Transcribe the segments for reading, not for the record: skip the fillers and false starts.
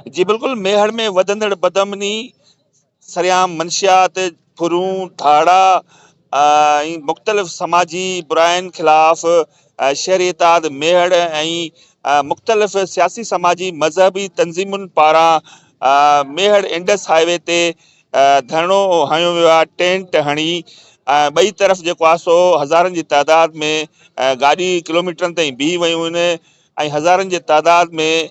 जी बिल्कुल, मेहर में वधंदड़ बदअमनी, सरेआम मंशियात, फुरूं, धाड़ा ऐं मुख़्तलिफ़ समाजी बुराइनि ख़िलाफ़ शहरी इतिहाद मेहर ऐं मुख़्तलिफ़ सियासी समाजी मज़हबी तंज़ीमुनि पारां मेहर इंडस हाईवे ते धरणो हयो वियो आहे, टेंट हणी। ॿई तरफ़ जेको आहे सो हज़ारनि जी तादाद में गाॾी किलोमीटरनि ताईं बीह वियूं आहिनि ऐं हज़ारनि जे तादाद में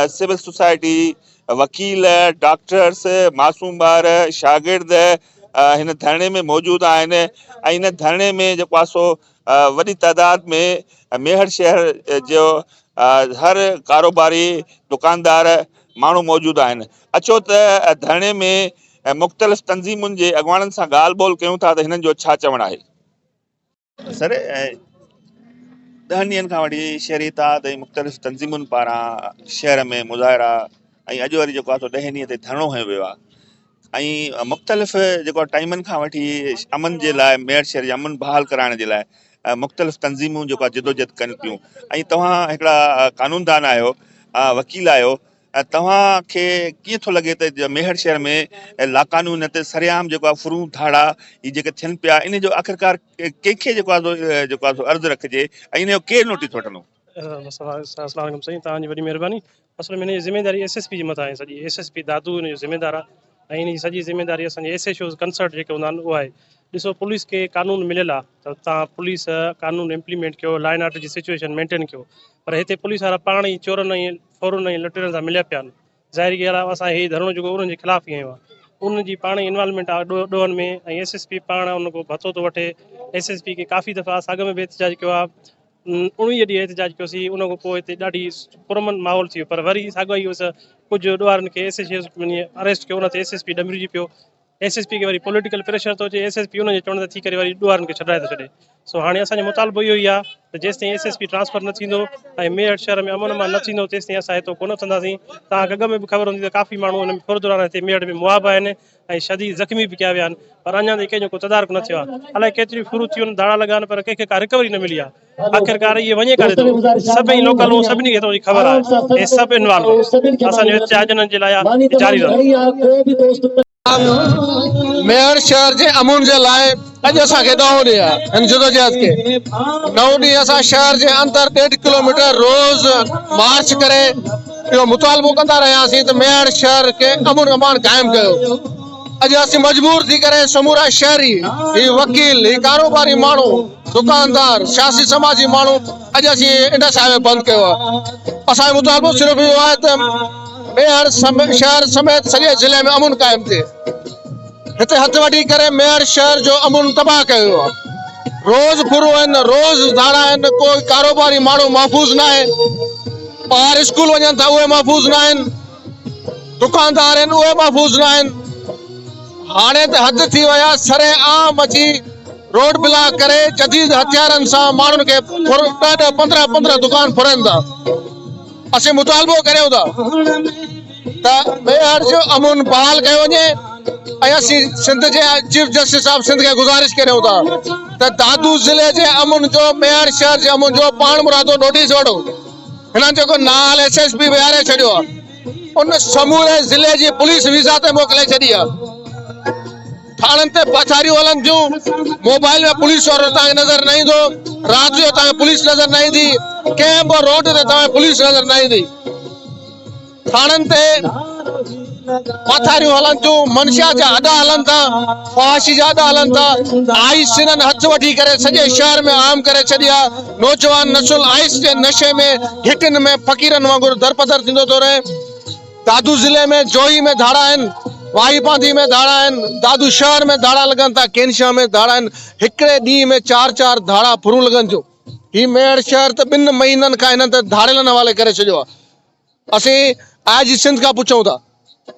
सिविल सोसाइटी, वकील, डॉक्टर्स, मासूम ॿार, शागिर्द हिन धरणे में मौजूदु आहिनि ऐं हिन धरणे में जेको आहे सो वॾी तादाद में मेहर शहर जो हर कारोबारी दुकानदार माण्हू मौजूदु आहिनि। अचो त धरणे में मुख़्तलिफ़ तंज़ीमुनि जे अॻवाननि सां ॻाल्हि ॿोल कयूं था त हिननि जो छा चवणु आहे। सर, 10 ॾींहंनि खां वठी शहरी इतिहाद ऐं मुख़्तलिफ़ तंज़ीमुनि पारां शहर में मुज़ाहिरा ऐं अॼु वरी जेको आहे सो 10 ॾींहं ते धरणो हयो वियो आहे ऐं मुख़्तलिफ़ जेको टाइमनि खां वठी अमन जे लाइ, मेहर शहर जे अमन बहाल कराइण जे लाइ मुख़्तलिफ़ तंज़ीमूं जेको आहे जिदोजहद कनि पियूं ऐं तव्हां हिकिड़ा कानूनदान आहियो, वकील आहियो, तव्हांखे कीअं थो लॻे त मेहर शहर में लाक़ानूनियत, सरेआम जेको आहे फुरूं धाड़ा ही जेके थियनि पिया, इन जो आख़िरकार कंहिंखे जेको आहे सो अर्ज़ु रखिजे ऐं इन जो केरु नोटिस वठंदो? अस्सलाम वालेकुम साईं, तव्हांजी वॾी महिरबानी। असल में हिन जी ज़िम्मेदारी SSP जे मथां आहे। सॼी SSP दादू हिन जो ज़िम्मेदार आहे ऐं इन जी सॼी ज़िम्मेदारी असांजे SHO कंसर्ट जेके हूंदा आहिनि उहा आहे। ॾिसो, पुलिस खे कानून मिलियल आहे त तव्हां पुलिस कानून इम्प्लीमेंट कयो, लॉ एंड ऑर्डर जी सिचुएशन मेंटेन कयो, पर हिते पुलिस वारा पाण ई चोरनि ऐं फोरनि ऐं लुटेरनि सां मिलिया पिया आहिनि। ज़ाहिरी ॻाल्हि आहे, असां हीउ धरणो जेको उन्हनि जे ख़िलाफ़ु ई आयो आहे, उनजी पाण ई इन्वॉल्वमेंट आहे ॾोहनि में ऐं SSP पाण उन खां भतो थो वठे। SSP खे काफ़ी दफ़ा साॻ में बि एहतिजाज कयो आहे, 19 ॾींहं एहतिजाज कयोसीं, उन खां पोइ हिते ॾाढी पुरमन माहौल थी वियो, पर वरी साॻियो ई कुझु ॾोहारनि खे अरेस्ट कयो, उन ते SSP ॾमिरिजी पियो। SSP खे वरी पॉलिटिकल प्रेशर थो अचे, SSP उन जे चवण ते थी करे वरी ॾोहारनि खे छॾाए थो छॾे। सो हाणे असांजो मुतालबो इहो ई आहे त जेसिताईं SSP ट्रांसफर न थींदो ऐं मेहर शहर में अमन अमान न थींदो, तेसिताईं असां हितो कोन उथंदासीं। तव्हांखे अॻ में बि ख़बर हूंदी त काफ़ी माण्हू हिन में खुरदुरान हिते मेहर में मुआब आहिनि ऐं शदीद ज़ख़्मी बि कया विया आहिनि, पर अञा ताईं कंहिंजो को तदारक न थियो आहे। अलाए केतिरी फुरू थियूं, धाड़ा लॻा आहिनि, पर कंहिंखे का रिकवरी न मिली आहे। आख़िरकार इहे वञे काॾे थो? सभई लोकल हूं, सभिनी खे थोरी ख़बर आहे, हे सभु इन्वॉल्व आहे। असांजो एहतिजाज हिननि जे लाइ जारी रहंदो। मेहर शहर जे अमन जे लाइ अॼु असांखे 9 ॾींहं आहे हिन जदोजहद खे। 9 ॾींहं असां शहर जे अंदरि 1.5 किलोमीटर रोज़ मार्च करे इहो मुतालबो कंदा रहियासीं त मेहर शहर खे अमन अमान क़ाइमु कयो। अॼु असीं मजबूर थी करे समूरा शहरी, ही वकील, ही कारोबारी माण्हू, दुकानदार, सियासी समाजी माण्हू, अॼु असीं इंडस हाईवे बंदि कयो आहे। असांजो मुतालबो सिर्फ़ु इहो आहे त मेहर शहर समेत सॼे ज़िले में अमन क़ाइमु थिए। हिते हथ वठी करे मेहर शहर जो अमन तबाह कयो आहे। रोज़ फुरू आहिनि, रोज़ धाड़ा आहिनि, कोई कारोबारी माण्हू महफ़ूज़ न आहे। ॿार स्कूल वञनि था उहे महफ़ूज़ न आहिनि, दुकानदार आहिनि उहे महफ़ूज़ न आहिनि। हाणे त हद थी विया, सरेआम अची रोड ब्लॉक करे जदीद हथियारनि सां माण्हुनि खे 15 दुकान फुरनि था। असीं मुतालबो करियूं था त मेहर जो अमन बहाल कयो वञे ऐं असीं सिंध जे चीफ जस्टिस साहब सिंध खे गुज़ारिश करियूं था त दादू ज़िले जे अमन जो, मेहर शहर जे अमन जो पाण मुरादो नोटिस वठो। हिननि जेको नाल SSP विहारे छॾियो आहे, उन समूरे ज़िले जी पुलिस वीज़ा ते मोकिले छॾी आहे। थाणनि ते पथारियूं हलनि थियूं, मोबाइल में पुलिस वारो तव्हांखे नज़र न ईंदो, राति जो तव्हांखे पुलिस नज़र न ईंदी, कंहिं बि रोड ते तव्हांखे पुलिस नज़र न ईंदी। थाणनि ते पथारियूं हलनि थियूं, मंशिया जा अॾा हलनि था, फहाशी जा अॾा हलनि था। आइस हिननि हथ वठी करे सॼे शहर में आम करे छॾी आहे। नौजवान नस्ल आइस जे नशे में, घिटिन में फ़क़ीरनि वांगुरु दरपदर थींदो थो रहे। दादू ज़िले में जोही में धाड़ा आहिनि, वाही पांधी में धाड़ा आहिनि, दादू शहर में धाड़ा लॻनि था, केनशा में धाड़ा आहिनि। हिकिड़े ॾींहं में 4 धाड़ा फुरू लॻनि थियूं। हीउ मेहर शहर त 2 महीननि खां हिननि ते धाड़ेलनि हवाले करे छॾियो आहे। असीं आज सिंध खां पुछूं था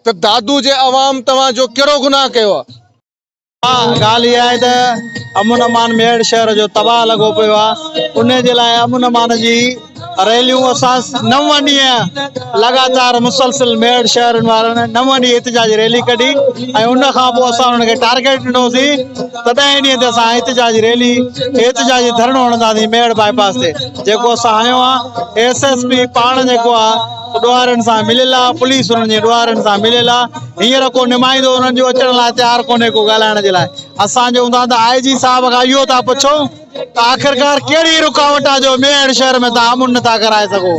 त दादू जे अवाम तव्हांजो कहिड़ो गुनाह कयो आहे? ॻाल्हि इहा आहे त अमन अमान मेहर शहर जो तबाह लॻो पियो आहे। उन जे लाइ अमन अमान जी रैलियूं असां 9 ॾींहं लगातार मुसलसिल मेड़ शहरनि वारनि 9 ॾींहं एहतिजाजी रैली कढी ऐं उन खां पोइ असां उन्हनि खे टारगेट ॾिनोसीं त 10 ॾींहं ते असां एहतिजाजी रैली एहतिजाजी धरणो हणंदासीं मेड़ बाईपास ते जेको असां आयो आहे SSP पाण जेको आहे ॾुआरनि सां मिलियल आहे पुलिस उन्हनि जे ॾुआरनि सां मिलियल आहे हींअर को नुमाइंदो उन्हनि जो अचण लाइ तयारु कोन्हे को ॻाल्हाइण जे लाइ असां चऊं था त IG साहिब खां इहो था पुछो त आख़िरकार कहिड़ी रुकावट आहे जो मेड़ शहर में तव्हां अमुन नथा कराए सघो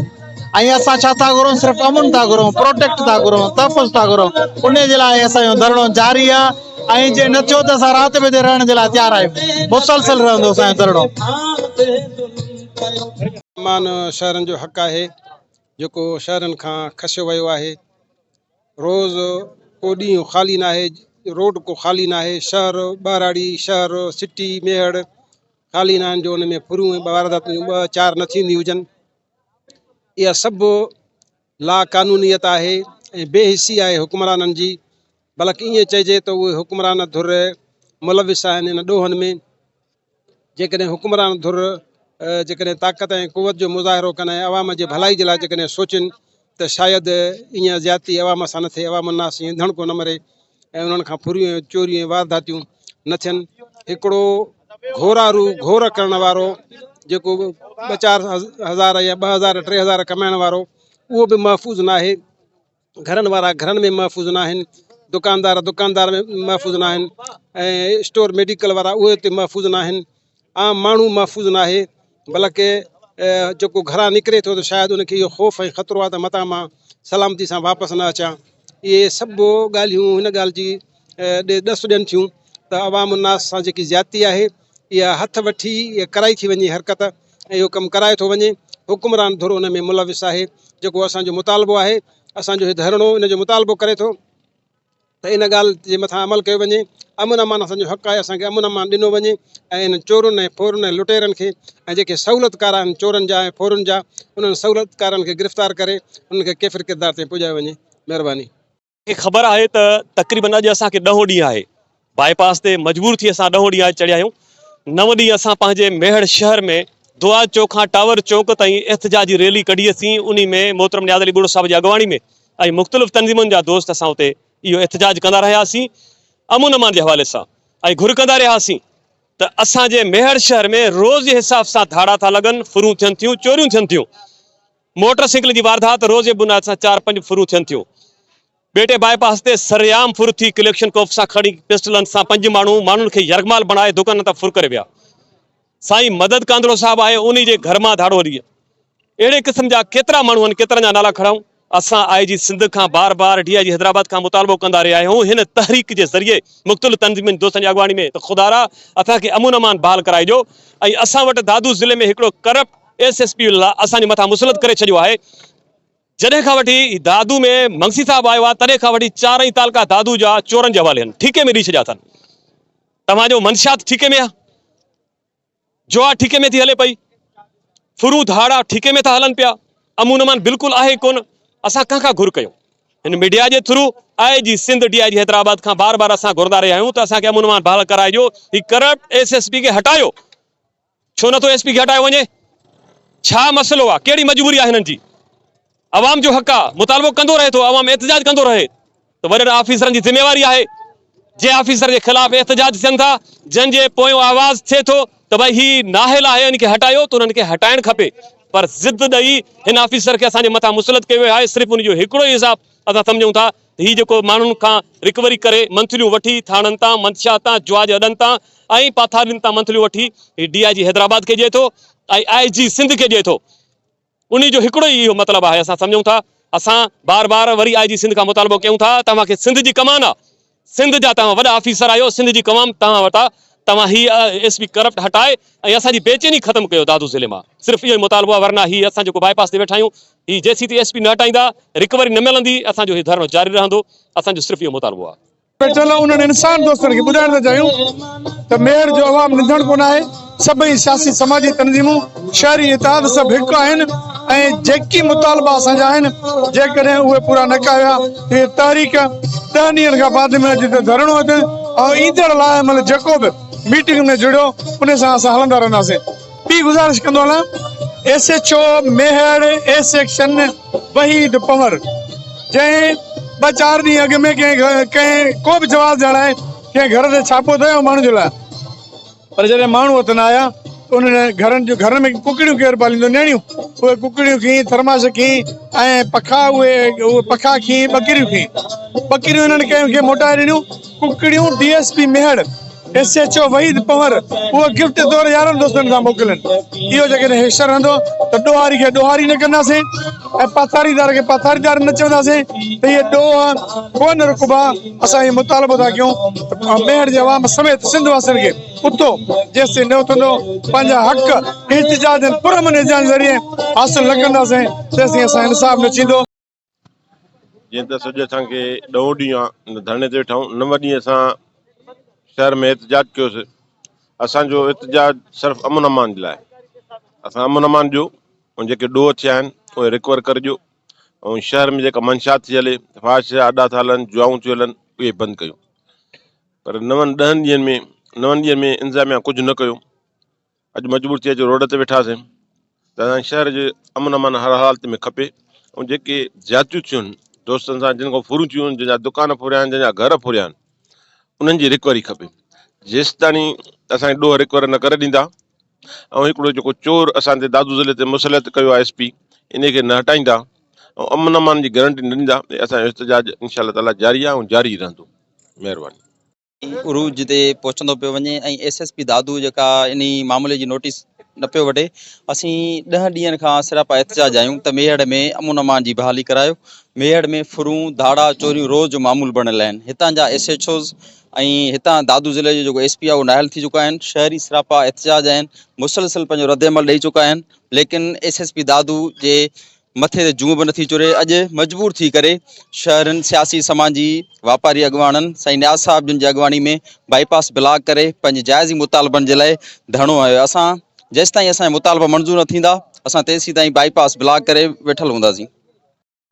ऐं असां छा था घुरूं सिर्फ़ु अमुन था घुरूं प्रोटेक्ट था घुरूं तहफ़ुज़ था घुरूं उन जे लाइ असांजो धरणो जारी आहे ऐं जे न थियो त असां राति बि रहण जे लाइ तयारु आहियूं मुसलसिल रहंदो असांजो धरणो मान शहरनि जो हक़ आहे जेको शहरनि खां खसियो वियो आहे रोज़ को ॾींहुं ख़ाली न आहे रोड को ख़ाली न आहे शहर ॿाराड़ी शहर सिटी मेड़ ख़ाली न आहिनि जो उन में फुरूं ऐं वारदातूं 2-4 न थींदी हुजनि इहा सभु लाक़ानूनियत आहे ऐं बेहिसी आहे हुकुमराननि जी बल्कि ईअं चइजे त उहे हुकुमरान धुर मुलविस आहिनि इन ॾोहनि में जेकॾहिं हुकुमरान धुर जेकॾहिं ताक़त ऐं कुवत जो मुज़ाहिरो कनि ऐं अवाम जे भलाई जे लाइ जेकॾहिं सोचनि त शायदि ईअं ज़्यादती अवाम सां न थिए अवाम नास ईअं धणको न मरे ऐं उन्हनि खां फुरियूं चोरियूं वारदातियूं न थियनि हिकिड़ो घोरारू घोर करण वारो जेको 2-4 हज़ार या 2,000-3,000 कमाइण वारो उहो बि महफ़ूज़ न आहे घरनि वारा घरनि में महफ़ूज़ न आहिनि दुकानदार में महफ़ूज़ न आहिनि ऐं स्टोर मेडिकल वारा उहे हिते महफ़ूज़ न आहिनि आम माण्हू महफ़ूज़ न आहे बल्कि जेको घरां निकिरे थो त शायदि उनखे इहो ख़ौफ़ ऐं ख़तरो आहे त मतां मां सलामती सां वापसि न अचां इहे सभु ॻाल्हियूं हिन ॻाल्हि जी ॾस ॾियनि थियूं त अवाम उन्नास सां जेकी ज़्यादती आहे इहा हथ वठी इहा कराई थी वञे हरकत ऐं इहो कमु कराए थो वञे हुकुमरान धुर उन में मुलविस आहे जेको असांजो मुतालबो आहे असांजो हीउ धरणो इन जो मुतालबो करे थो त इन ॻाल्हि जे मथां अमल कयो वञे अमन अमान असांजो हक़ आहे असांखे अमन अमान ॾिनो वञे ऐं इन चोरनि ऐं फोरनि ऐं लुटेरनि खे ऐं जेके सहूलियतकार आहिनि चोरनि जा ऐं फोरनि जा उन्हनि सहूलियतकारनि खे गिरफ़्तार करे उन्हनि खे केफ़िर किरदार ते पुॼायो वञे महिरबानी ख़बर आहे त तक़रीबन अॼु असांखे 10 ॾींहं आहे बाईपास ते मजबूर थी असां 10 ॾींहं चढ़िया आहियूं 9 ॾींहं असां पंहिंजे मेहड़ शहर में दुआ चौक खां टावर चौक ताईं एहतिजाजी रैली कढीसीं उन में मोहतरम नियाज़ अली बुढ़ो साहिब जी अॻवानी में ऐं मुख़्तलिफ़ तंज़ीमुनि जा दोस्त असां उते इहो एहतिजाज कंदा रहियासीं अमुन अमान जे हवाले सां ऐं घुर कंदा रहियासीं त असांजे मेहड़ शहर में रोज़ जे हिसाब सां धाड़ा था लॻनि फुरूं थियनि थियूं चोरियूं थियनि थियूं मोटरसाइकिल जी वारदात रोज़ जे बुनियाद सां 4-5 फुरूं थियनि थियूं बेटे बाईपास ते सरेआम फुर थी कलेक्शन कोप सां खड़ी पिस्टलनि सां 5 माण्हुनि खे यरगमाल बणाए दुकान तां फुर करे विया साईं मदद कांदरो साहिबु आहे उन जे घर मां धाड़ो हली अहिड़े क़िस्म जा केतिरा माण्हू आहिनि केतिरनि जा नाला खणाऊं असां IG सिंध खां बार DIG हैदराबाद खां मुतालबो कंदा रहिया आहियूं हिन तहरीक जे ज़रिए मुख़्तलिफ़ तंज़ीमुनि दोस्तनि जी अॻवानी में त ख़ुदारा असांखे अमुन अमान बहाल कराइजो ऐं असां वटि दादू ज़िले में हिकिड़ो करप्ट SSP असांजे मथां मुसलत करे छॾियो आहे जॾहिं खां वठी दादू में मंगसी साहिबु आयो आहे तॾहिं खां वठी 4 तालका दादू जा चोरनि जे हवाले आहिनि ठीके में ॾेई छॾिया अथनि तव्हांजो मंशात ठीके में आहे जुआ ठीके में थी हले पई फुरू धाड़ा ठीके में था हलनि पिया अमुन अमान बिल्कुलु आहे कोन असां कंहिंखां घुर कयूं हिन मीडिया जे through IG Sindh DIG Hyderabad खां बार असां घुरंदा रहिया आहियूं त असांखे अमुन अमान बहाल कराइजो ही करप्ट SSP खे हटायो छो नथो SP खे हटायो वञे छा मसइलो आहे कहिड़ी मजबूरी आहे हिननि जी अवाम जो हक़ आहे मुतालबो कंदो रहे थो अवाम एहतिजाज कंदो रहे त वॾनि ऑफिसरनि जी ज़िम्मेवारी आहे जे ऑफिसर जे ख़िलाफ़ एहतिजाज थियनि था जंहिंजे पोयों आवाज़ थिए थो त भई ही नाहिल आहे इनखे हटायो त उन्हनि खे हटाइणु खपे पर ज़िद ॾेई हिन ऑफिसर खे असांजे मथां मुसलत कयो वियो आहे सिर्फ़ु उनजो हिकिड़ो ई हिसाब असां सम्झूं था हीउ जेको माण्हुनि खां रिकवरी करे मंथलियूं वठी थाणनि तां मंशा तां जुआ जे अॾनि तां ऐं पाथारियुनि तां मंथलियूं वठी हीउ DIG हैदराबाद खे ॾिए थो ऐं IG सिंध खे ॾिए थो उन जो हिकिड़ो ई इहो मतिलबु आहे असां सम्झूं था असां बार वरी IG सिंध खां मुतालबो कयूं था तव्हांखे सिंध जी कमान आहे सिंध जा तव्हां वॾा ऑफिसर आहियो सिंध जी कमान तव्हां वटां तव्हां हीअ SP करप्ट हटाए ऐं असांजी बेचैनी ख़तमु कयो दादू ज़िले मां सिर्फ़ु इहो ई मुतालबो आहे वरना हीअ असां जेको बाईपास ते वेठा आहियूं हीअ जेसीं ताईं SP न हटाईंदा रिकवरी न मिलंदी असांजो हीउ धरणो जारी रहंदो असांजो सिर्फ़ु इहो मुतालबो आहे वेठल उन्हनि इंसान दोस्तनि खे ॿुधाइण था चाहियूं त मेयर जो अवाम निधण कोन आहे सभई सियासी समाजी तंज़ीमूं शहरी इतिहाद सभु हिकु आहिनि ऐं जेकी मुतालबा असांजा आहिनि जेकॾहिं उहे पूरा न कया इहे तहरीक 10 ॾींहंनि खां बाद में जिते धरणो अचे ऐं ईंदड़ लाइ मतिलबु जेको बि मीटिंग में जुड़ियो उन सां असां हलंदा रहंदासीं ॿी गुज़ारिश कंदो हलां SHO Mehar A section Waheed Panwar जंहिं 2-4 ॾींहं अॻु में कंहिं को बि जवाबु ॼाणाए कंहिं घर ते छापो थियो माण्हू जे लाइ, पर जॾहिं माण्हू वतन आया उन्हनि घर में कुकड़ियूं केरु पालींदो, नियाणियूं, उहे कुकड़ियूं खी, थर्मास खी ऐं पखा उहे पखा खी, ॿकरियूं इन्हनि कंहिंखे मोटाए ॾिनियूं। कुकड़ियूं DSP मेहर SHO वहीद पंवर उहो गिफ्ट तौर यारनि दोस्तनि सां मोकिलनि। इहो जेकॾहिं हेशर रहंदो त ॾोहारी खे ॾोहारी न कंदासीं ऐं पाथारीदार खे पाथारीदार न चवंदासीं त इहे ॾोह कोन रुकबा। असां इहो मुतालबो था कयूं त मेहर जे अवाम समेत सिंध वासियुनि खे उतो जेसिताईं न उथंदो पंहिंजा हक़ इhtजाज पुरअमन इhtजाज ज़रिए हासिल न कंदासीं तेसिताईं असां इंसाफ़ न थींदो। जीअं त सॼो असांखे 9 ॾींहं धरणे ते वेठा आहियूं, 9 ॾींहं असां शहर में एहतजाज कयोसीं। असांजो एहतजाज सिर्फ़ु अमन अमान जे लाइ, असां अमन अमान ॾियो ऐं जेके ॾोह थिया आहिनि उहे रिकवर करिजो ऐं शहर में जेका मंशात थी हले, फाश आॾा था हलनि, जुआऊं थियूं हलनि, उहे बंदि कयूं। पर 9-10 ॾींहंनि में इंतिज़ामिया कुझु न कयो। अॼु मजबूर थी अचो रोड ते वेठासीं त असांजे शहर जे अमन अमान हर हालत में खपे ऐं जेके ज़्यादतियूं थियूं आहिनि दोस्तनि सां, जिन खां फुरूं थियूं आहिनि, जंहिंजा दुकान फुरिया आहिनि, जंहिंजा घर फुरिया आहिनि, उन्हनि जी रिकवरी खपे। जेसि ताईं असांखे ॾोह रिकवर न करे ॾींदा ऐं हिकिड़ो जेको चोर असांजे दादू ज़िले ते मुसलत कयो आहे SP, इन खे न हटाईंदा ऐं अमन अमान जी गारंटी न ॾींदा, असांजो एहतजाज इंशाअल्लाह ताला जारी आहे ऐं जारी रहंदो। महिरबानी। उरूज ते पहुचंदो पियो वञे ऐं SSP दादू जेका इन मामले जी नोटिस न पियो वठे। असीं 10 ॾींहंनि खां सिर्फ़ु एहतजाज आहियूं त मेहड़ में अमन अमान जी बहाली करायो। मेहड़ में फुरूं, धाड़ा, चोरियूं रोज़ जो मामूल बणियल आहिनि। हितां जा SHOs ऐं हितां दादू ज़िले जो जेको SP आहे उहो नाइल थी चुका आहिनि। शहरी सरापा एहतजाज आहिनि, मुसलसल पंहिंजो रद्दमल ॾेई चुका आहिनि, लेकिन SSP दादू जे मथे ते जूं बि नथी चुरे। अॼु मजबूर थी करे शहरनि, सियासी, समाजी, वापारी अॻवाननि साईं न्याज़ साहब जिन जी अॻवानी में बाईपास ब्लॉक करे पंहिंजे जाइज़ी मुतालबनि जे लाइ धरणो आयो। असां जेसिताईं असांजा मुतालबा मंज़ूर न थींदा असां तेसीं ताईं बाईपास ब्लॉक करे वेठल हूंदासीं।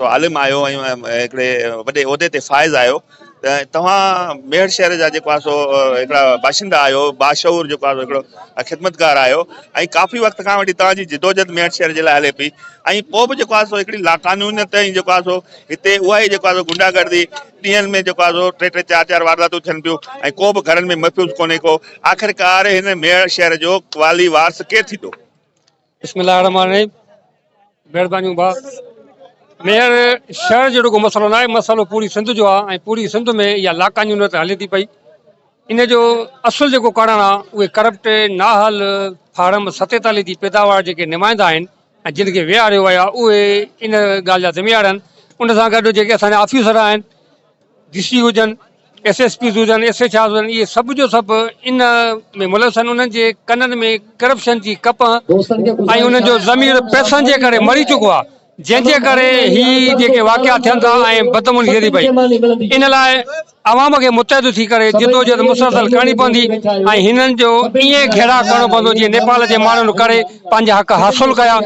तो आलिम आयो ऐं हिकिड़े वॾे उहिदे ते फ़ाइज़ आयो त तव्हां मेहर शहर जा जेको आहे सो हिकिड़ा बाशिंदा आहियो, बाशऊर जेको आहे हिकिड़ो ख़िदमतगार आहियो ऐं काफ़ी वक़्त खां वठी तव्हांजी जिदोजहद मेहर शहर जे लाइ हले पई ऐं पोइ बि जेको आहे सो हिकिड़ी लाक़ानूनियत ऐं जेको आहे सो हिते उहा ई जेको आहे सो गुंडागर्दी ॾींहंनि में जेको आहे सो 3-3, 4-4 वारदातूं थियनि पियूं ऐं को बि घरनि में महफ़ूज़ कोन्हे को। आख़िरकार हिन मेहर शहर जो वाली वारस केरु थींदो? बिस्मिल्लाह रहमान रहीम। महिरबानी भाउ, मेहर शहर जो रुगो मसइलो न आहे, मसइलो पूरी सिंध जो आहे ऐं पूरी सिंध में इहा लाक़ानूनियत हले थी पई। इन जो असुलु जेको कारण आहे उहे करप्ट, नाहल, फार्म 47 जी पैदावार जेके नुमाइंदा आहिनि ऐं जिन खे विहारियो वियो आहे उहे इन ॻाल्हि जा ज़िम्मेवार आहिनि। उन सां गॾु जेके असांजा ऑफिसर आहिनि, DC हुजनि, SSPs हुजनि, SHRs हुजनि, इहे सभु जो सभु इन में मुलज़िम आहिनि। उन्हनि जे कननि में करप्शन जी कप ऐं उन्हनि जो ज़मीर पैसनि जे करे मरी चुको आहे, जंहिंजे करे ही जेके वाक़िया थियनि था ऐं बदअमनी थिए थी पई। इन लाइ अवाम खे मुतहद थी करे जिदोजहद मुसलसल करणी पवंदी ऐं हिननि जो ईअं घेरा करणो पवंदो जीअं नेपाल जे माण्हुनि करे पंहिंजा हक़ हासिलु कया।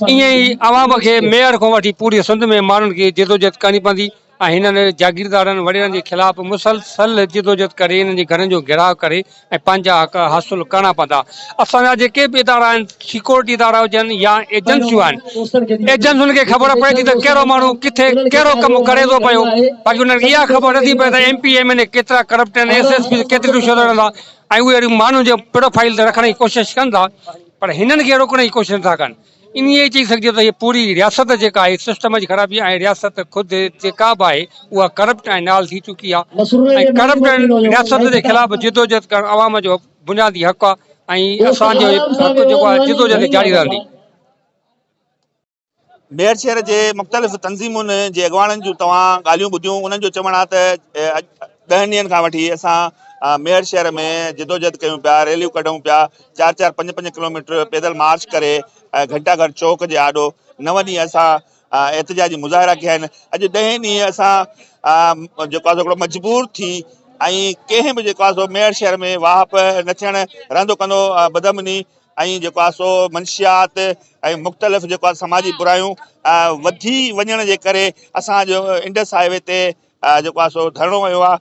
ईअं ई अवाम खे मेयर खां वठी पूरी सिंध में माण्हुनि खे जिदोजहद करणी पवंदी ऐं हिननि जागीरदारनि वॾेरनि जे ख़िलाफ़ मुसलसल जिदोजहद करे हिननि जे घरनि जो घेराव करे ऐं पंहिंजा हक़ हासिलु करणा पवंदा। असांजा जेके बि इदारा आहिनि, सिक्योरिटी इदारा हुजनि या एजेंसियूं आहिनि, एजेंसियुनि खे ख़बर पए थी त कहिड़ो माण्हू किथे कहिड़ो कमु करे थो पियो, बाक़ी उन्हनि खे इहा ख़बर नथी पए त MP MLA केतिरा करप्ट आहिनि, SSP केतिरी रिश्वत रहंदा ऐं उहे माण्हुनि जो प्रोफाइल रखण जी कोशिशि कनि था, पर हिननि खे रोकण जी कोशिशि नथा कनि। इन ई चई सघिजे त हीअ पूरी रियासत जेका आहे सिस्टम जी ख़राबी ऐं रियासत ख़ुदि जेका बि आहे उहा करप्ट ऐं नाल थी चुकी आहे ऐं करप्ट रियासत जे ख़िलाफ़ जिदोजहद करणु अवाम जो बुनियादी हक़ आहे ऐं असांजो हक़ जेको आहे जिदोजहद जारी रहंदी। मेहर शहर जे मुख़्तलिफ़ तंज़ीमुनि जे अॻवाननि जूं तव्हां ॻाल्हियूं ॿुधियूं। उन्हनि जो चवणु आहे त 10 ॾींहंनि खां वठी असां मेहर शहर में जिदोजहद कयूं पिया, रैलियूं कढूं पिया, 4-4, 5-5 किलोमीटर पैदल मार्च करे घंटाघर चौक जे आॾो 9 ॾींहं असां एहतजाजी मुज़ाहिरा कया आहिनि। अॼु 10 ॾींहं असां जेको आहे हिकिड़ो मजबूर थी ऐं कंहिं बि जेको आहे सो मेहर शहर में वाहप न थियणु रहंदो कंदो बदअमनी ऐं जेको आहे सो मंशियात ऐं मुख़्तलिफ़ जेको आहे समाजी बुरायूं वधी वञण जे करे असांजो इंडस हाईवे ते जेको आहे सो धरणो वियो आहे।